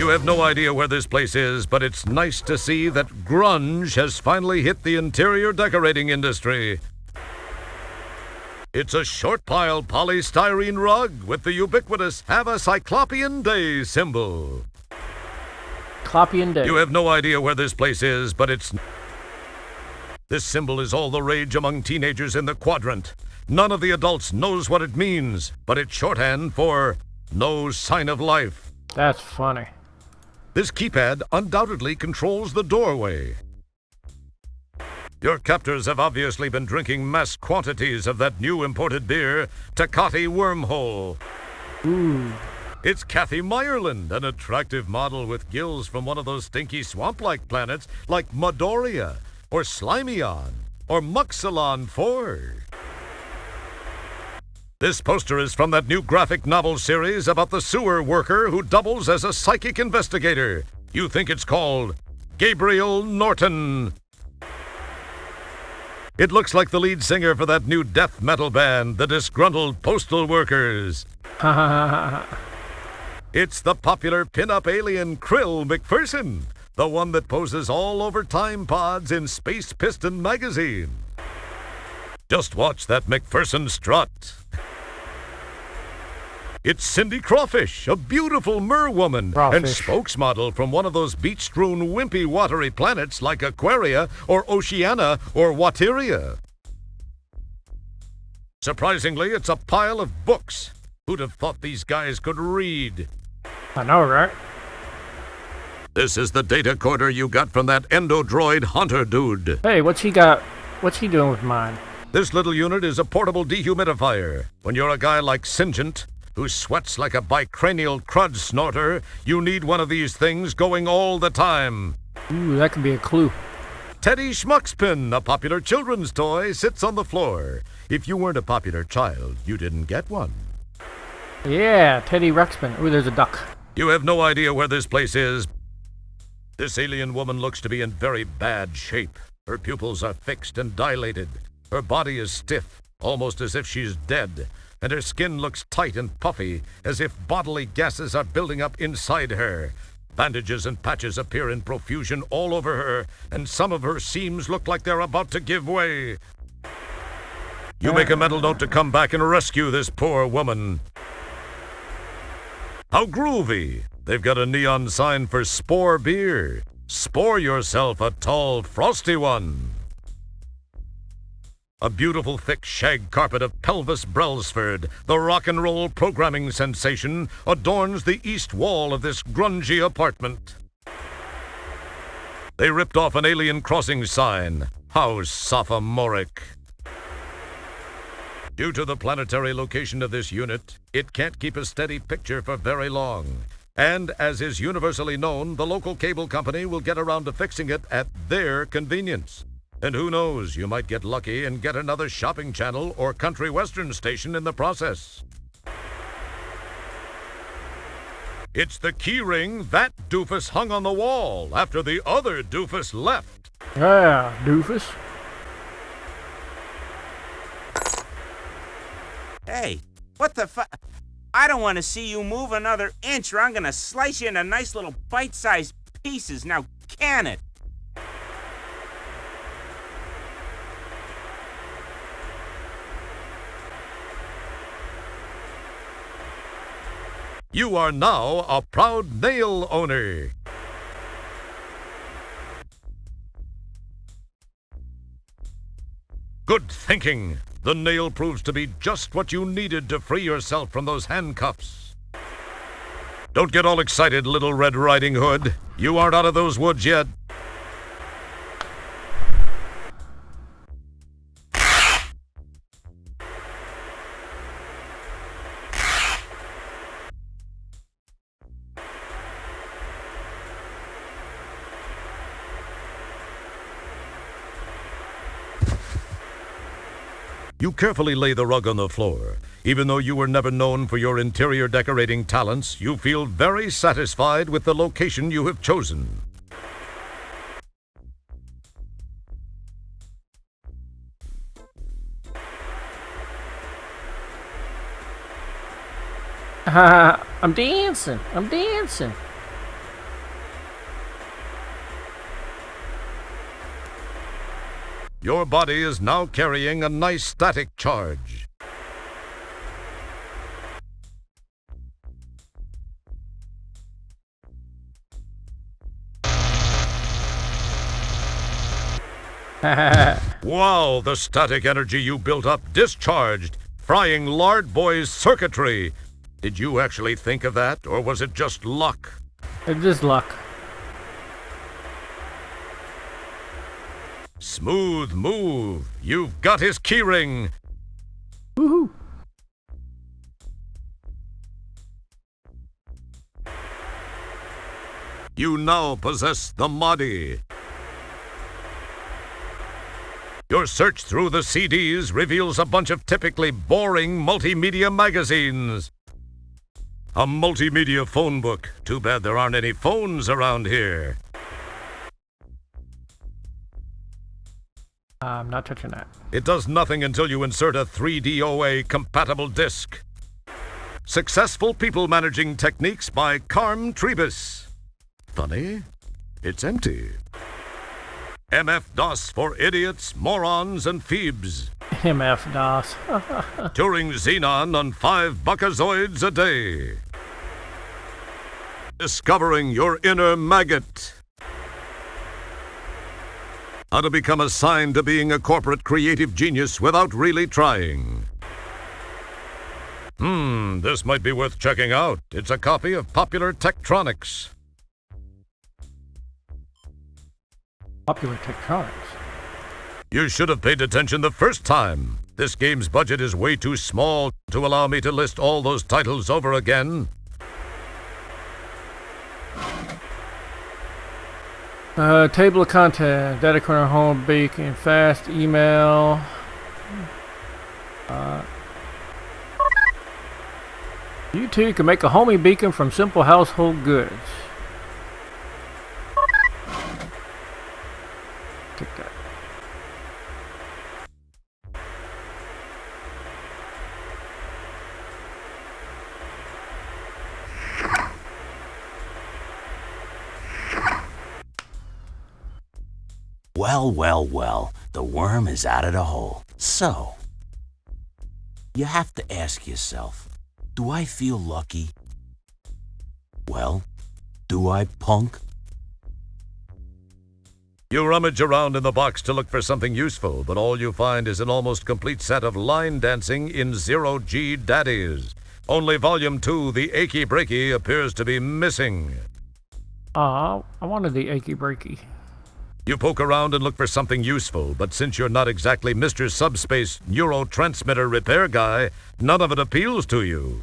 You have no idea where this place is, but it's nice to see that grunge has finally hit the interior decorating industry. It's a short pile polystyrene rug with the ubiquitous Have a Cyclopean Day symbol. Cyclopean Day. You have no idea where this place is, but it's... This symbol is all the rage among teenagers in the quadrant. None of the adults knows what it means, but it's shorthand for no sign of life. That's funny. This keypad undoubtedly controls the doorway. Your captors have obviously been drinking mass quantities of that new imported beer, Tecate Wormhole. Ooh. It's Kathy Meyerland, an attractive model with gills from one of those stinky swamp-like planets like Madoria, or Slimyon, or Muxalon 4. This poster is from that new graphic novel series about the sewer worker who doubles as a psychic investigator. You think it's called Gabriel Norton. It looks like the lead singer for that new death metal band, the Disgruntled Postal Workers. It's the popular pin-up alien Krill McPherson, the one that poses all over Time Pods in Space Piston magazine. Just watch that McPherson strut. It's Cindy Crawfish, a beautiful merwoman and spokesmodel from one of those beach-strewn wimpy watery planets like Aquaria or Oceania or Wateria. Surprisingly, it's a pile of books. Who'd have thought these guys could read? I know, right? This is the data corder you got from that endodroid hunter dude. Hey, what's he got? What's he doing with mine? This little unit is a portable dehumidifier. When you're a guy like Syngent, who sweats like a bicranial crud snorter, you need one of these things going all the time. Ooh, that could be a clue. Teddy Schmuckspin, a popular children's toy, sits on the floor. If you weren't a popular child, you didn't get one. Yeah, Teddy Ruxpin. Ooh, there's a duck. You have no idea where this place is. This alien woman looks to be in very bad shape. Her pupils are fixed and dilated. Her body is stiff, almost as if she's dead. And her skin looks tight and puffy, as if bodily gases are building up inside her. Bandages and patches appear in profusion all over her, and some of her seams look like they're about to give way. You make a mental note to come back and rescue this poor woman. How groovy! They've got a neon sign for Spore beer. Spore yourself a tall, frosty one. A beautiful thick shag carpet of Pelvis Brelsford, the rock and roll programming sensation, adorns the east wall of this grungy apartment. They ripped off an alien crossing sign. How sophomoric. Due to the planetary location of this unit, it can't keep a steady picture for very long. And as is universally known, the local cable company will get around to fixing it at their convenience. And who knows, you might get lucky and get another shopping channel or country western station in the process. It's the key ring that doofus hung on the wall after the other doofus left. Yeah, doofus. Hey, what the fu... I don't want to see you move another inch or I'm gonna slice you into nice little bite-sized pieces. Now, can it? You are now a proud nail owner. Good thinking. The nail proves to be just what you needed to free yourself from those handcuffs. Don't get all excited, Little Red Riding Hood. You aren't out of those woods yet. You carefully lay the rug on the floor. Even though you were never known for your interior decorating talents, you feel very satisfied with the location you have chosen. I'm dancing. I'm dancing. Your body is now carrying a nice static charge. Wow, the static energy you built up discharged, frying Lard Boy's circuitry. Did you actually think of that, or was it just luck? It's just luck. Smooth move. You've got his keyring. Woohoo! You now possess the Mahdi. Your search through the CDs reveals a bunch of typically boring multimedia magazines. A multimedia phone book. Too bad there aren't any phones around here. I'm not touching that. It does nothing until you insert a 3DOA compatible disc. Successful People Managing Techniques by Carm Trebus. Funny, it's empty. MF-DOS for idiots, morons, and phoebes. MF-DOS. Touring Xenon on 5 buckazoids a day. Discovering your inner maggot. How to become assigned to being a corporate creative genius without really trying. This might be worth checking out. It's a copy of Popular Tektronix. Popular Tektronix. You should have paid attention the first time. This game's budget is way too small to allow me to list all those titles over again. Table of content, data corner, home, beacon, fast, email. You too can make a homey beacon from simple household goods. Take that. Well, well, well, the worm is out of the hole. So, you have to ask yourself, do I feel lucky? Well, do I, punk? You rummage around in the box to look for something useful, but all you find is an almost complete set of line dancing in zero-G daddies. Only Volume 2, the Achy Breaky, appears to be missing. I wanted the achy breaky. You poke around and look for something useful, but since you're not exactly Mr. Subspace neurotransmitter repair guy, none of it appeals to you.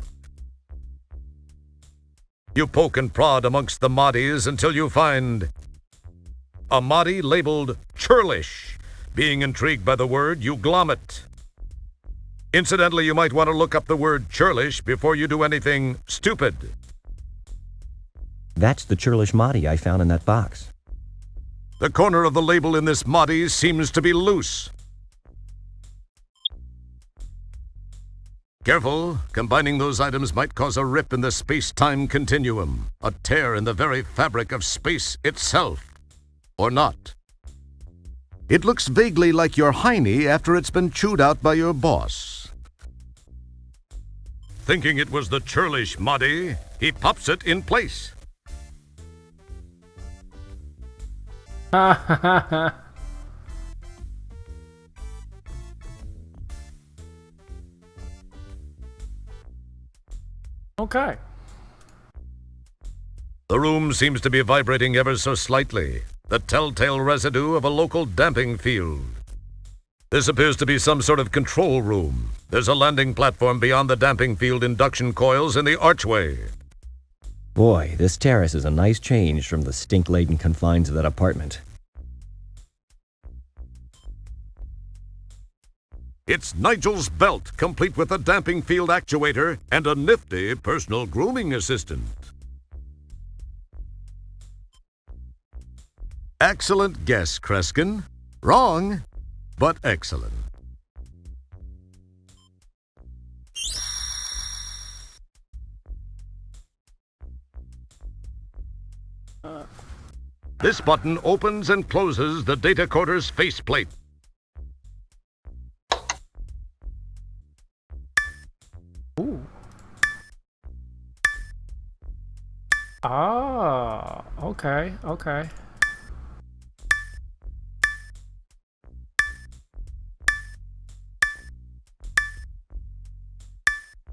You poke and prod amongst the Mahdi's until you find a Mahdi labeled churlish. Being intrigued by the word, you glom it. Incidentally, you might want to look up the word churlish before you do anything stupid. That's the churlish Mahdi I found in that box. The corner of the label in this Mahdi seems to be loose. Careful, combining those items might cause a rip in the space-time continuum, a tear in the very fabric of space itself. Or not. It looks vaguely like your hiney after it's been chewed out by your boss. Thinking it was the churlish Mahdi, he pops it in place. Okay. The room seems to be vibrating ever so slightly, the telltale residue of a local damping field. This appears to be some sort of control room. There's a landing platform beyond the damping field induction coils in the archway. Boy, this terrace is a nice change from the stink-laden confines of that apartment. It's Nigel's belt, complete with a damping field actuator and a nifty personal grooming assistant. Excellent guess, Kreskin. Wrong, but excellent. This button opens and closes the data coder's faceplate. Ah, okay, okay.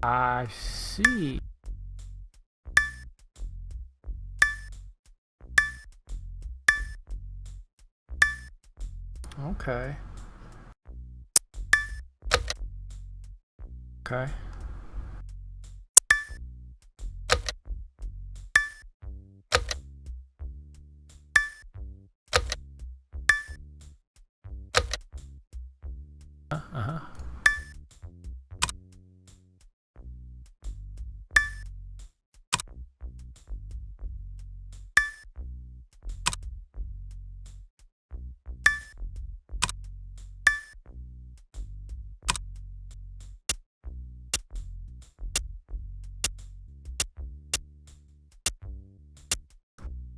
I see. Okay. Okay. Uh-huh.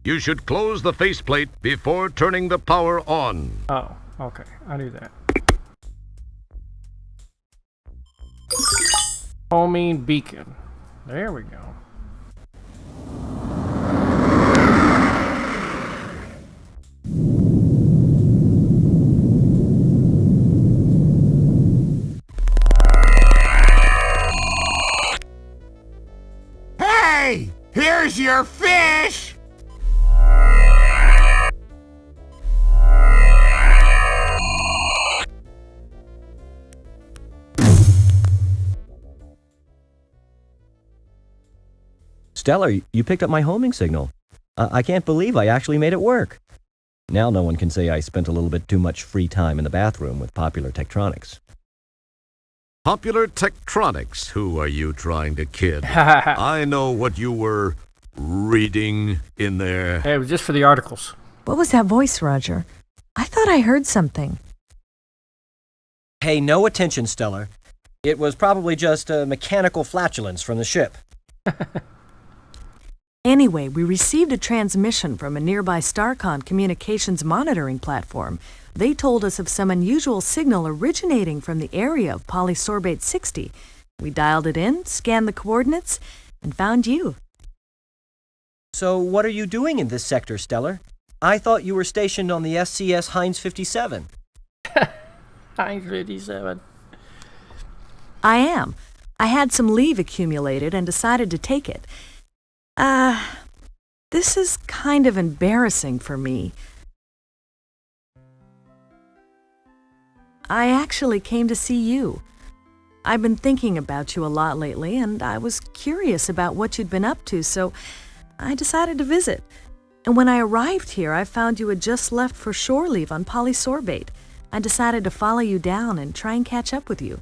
You should close the faceplate before turning the power on. Oh, okay. I knew that. Homing beacon. There we go. Hey! Here's your fish! Stellar, you picked up my homing signal. I can't believe I actually made it work. Now no one can say I spent a little bit too much free time in the bathroom with Popular Tektronix. Popular Tektronix, who are you trying to kid? I know what you were reading in there. Hey, it was just for the articles. What was that voice, Roger? I thought I heard something. Pay no attention, Stellar. It was probably just a mechanical flatulence from the ship. Anyway, we received a transmission from a nearby StarCon communications monitoring platform. They told us of some unusual signal originating from the area of polysorbate 60. We dialed it in, scanned the coordinates, and found you. So what are you doing in this sector, Stellar? I thought you were stationed on the SCS Heinz 57. Heinz 57. I am. I had some leave accumulated and decided to take it. This is kind of embarrassing for me. I actually came to see you. I've been thinking about you a lot lately, and I was curious about what you'd been up to, so I decided to visit. And when I arrived here, I found you had just left for shore leave on polysorbate. I decided to follow you down and try and catch up with you.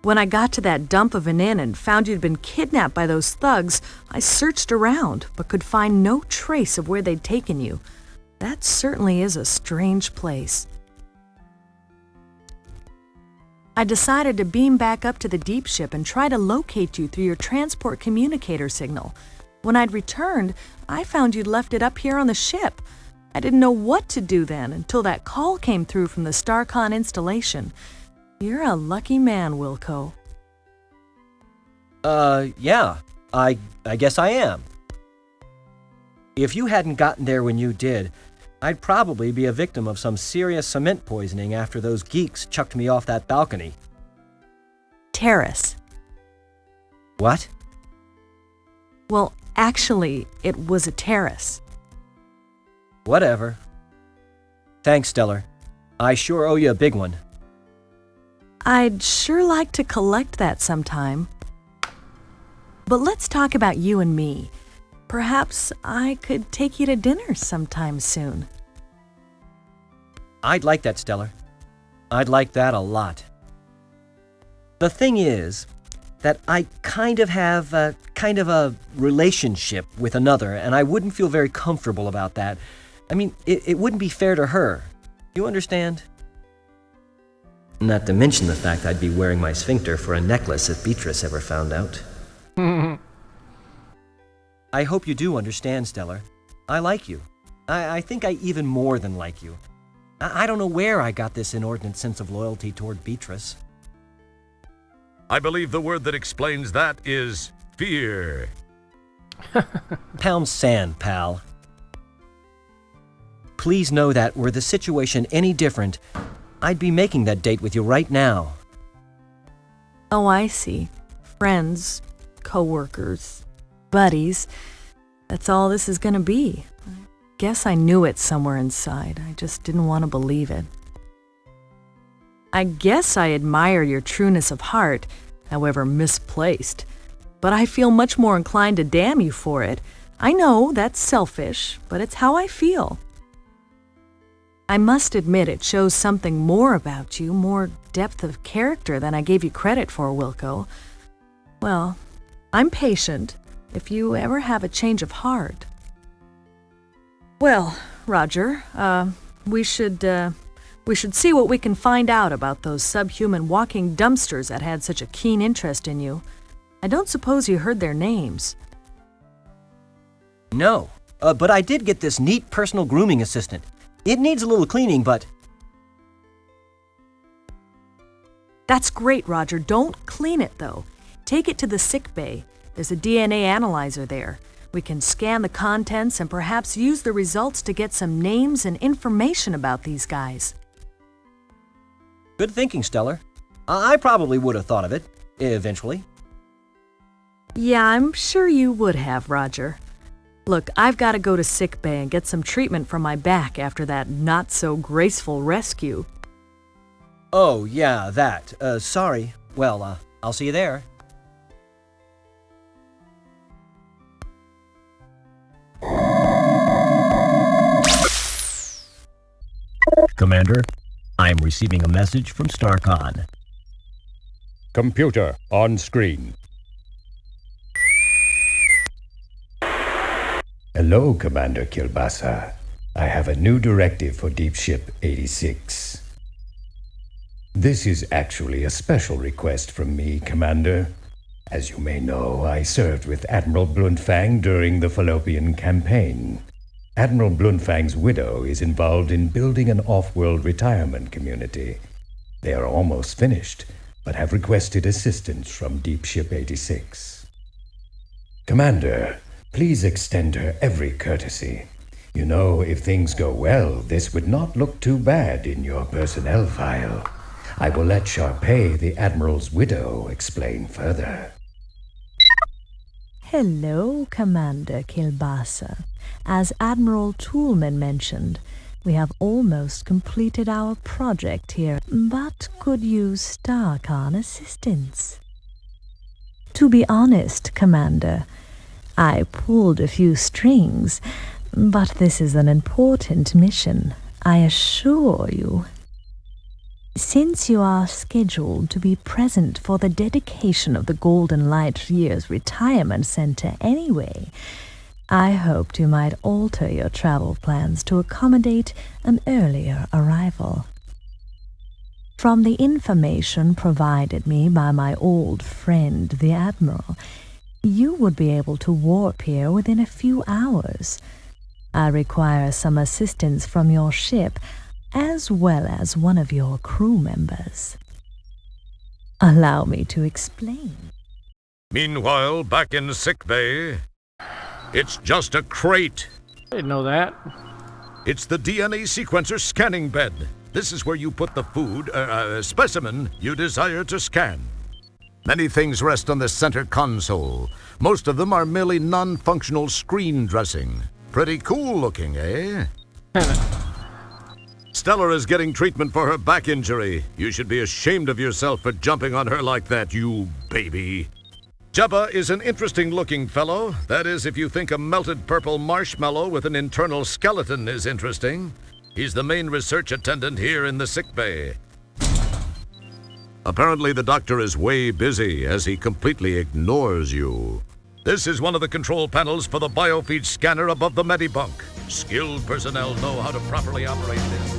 When I got to that dump of an inn and found you'd been kidnapped by those thugs, I searched around but could find no trace of where they'd taken you. That certainly is a strange place. I decided to beam back up to the deep ship and try to locate you through your transport communicator signal. When I'd returned, I found you'd left it up here on the ship. I didn't know what to do then until that call came through from the StarCon installation. You're a lucky man, Wilco. Yeah. I guess I am. If you hadn't gotten there when you did, I'd probably be a victim of some serious cement poisoning after those geeks chucked me off that balcony. Terrace. What? Well, actually, it was a terrace. Whatever. Thanks, Stellar. I sure owe you a big one. I'd sure like to collect that sometime. But let's talk about you and me. Perhaps I could take you to dinner sometime soon. I'd like that, Stellar. I'd like that a lot. The thing is that I kind of have a relationship with another, and I wouldn't feel very comfortable about that. I mean, it wouldn't be fair to her. You understand? Not to mention the fact I'd be wearing my sphincter for a necklace if Beatrice ever found out. I hope you do understand, Stellar. I like you. I think I even more than like you. I don't know where I got this inordinate sense of loyalty toward Beatrice. I believe the word that explains that is fear. Pound sand, pal. Please know that were the situation any different, I'd be making that date with you right now. Oh, I see. Friends, co-workers, buddies. That's all this is gonna be. I guess I knew it somewhere inside. I just didn't want to believe it. I guess I admire your trueness of heart, however misplaced. But I feel much more inclined to damn you for it. I know that's selfish, but it's how I feel. I must admit it shows something more about you, more depth of character than I gave you credit for, Wilco. Well, I'm patient if you ever have a change of heart. Well, Roger, we should see what we can find out about those subhuman walking dumpsters that had such a keen interest in you. I don't suppose you heard their names. No, but I did get this neat personal grooming assistant. It needs a little cleaning, but... That's great, Roger. Don't clean it, though. Take it to the sick bay. There's a DNA analyzer there. We can scan the contents and perhaps use the results to get some names and information about these guys. Good thinking, Stellar. I probably would have thought of it, eventually. Yeah, I'm sure you would have, Roger. Look, I've got to go to sick bay and get some treatment for my back after that not-so-graceful rescue. Oh, yeah, that. Sorry. Well, I'll see you there. Commander, I am receiving a message from StarCon. Computer on screen. Hello, Commander Kilbasa. I have a new directive for Deep Ship 86. This is actually a special request from me, Commander. As you may know, I served with Admiral Bluntfang during the Fallopian campaign. Admiral Bluntfang's widow is involved in building an off-world retirement community. They are almost finished, but have requested assistance from Deep Ship 86. Commander, please extend her every courtesy. You know, if things go well, this would not look too bad in your personnel file. I will let Sharpay, the Admiral's widow, explain further. Hello, Commander Kilbasa. As Admiral Toolman mentioned, we have almost completed our project here, but could use StarCon assistance. To be honest, Commander, I pulled a few strings, but this is an important mission, I assure you. Since you are scheduled to be present for the dedication of the Golden Light Year's Retirement Center anyway, I hoped you might alter your travel plans to accommodate an earlier arrival. From the information provided me by my old friend, the Admiral, you would be able to warp here within a few hours. I require some assistance from your ship, as well as one of your crew members. Allow me to explain. Meanwhile, back in sickbay, it's just a crate. I didn't know that. It's the DNA sequencer scanning bed. This is where you put the food, specimen you desire to scan. Many things rest on the center console. Most of them are merely non-functional screen dressing. Pretty cool looking, eh? Stellar is getting treatment for her back injury. You should be ashamed of yourself for jumping on her like that, you baby. Jabba is an interesting-looking fellow. That is, if you think a melted purple marshmallow with an internal skeleton is interesting. He's the main research attendant here in the sick bay. Apparently, the doctor is way busy as he completely ignores you. This is one of the control panels for the biofeed scanner above the medibunk. Skilled personnel know how to properly operate this.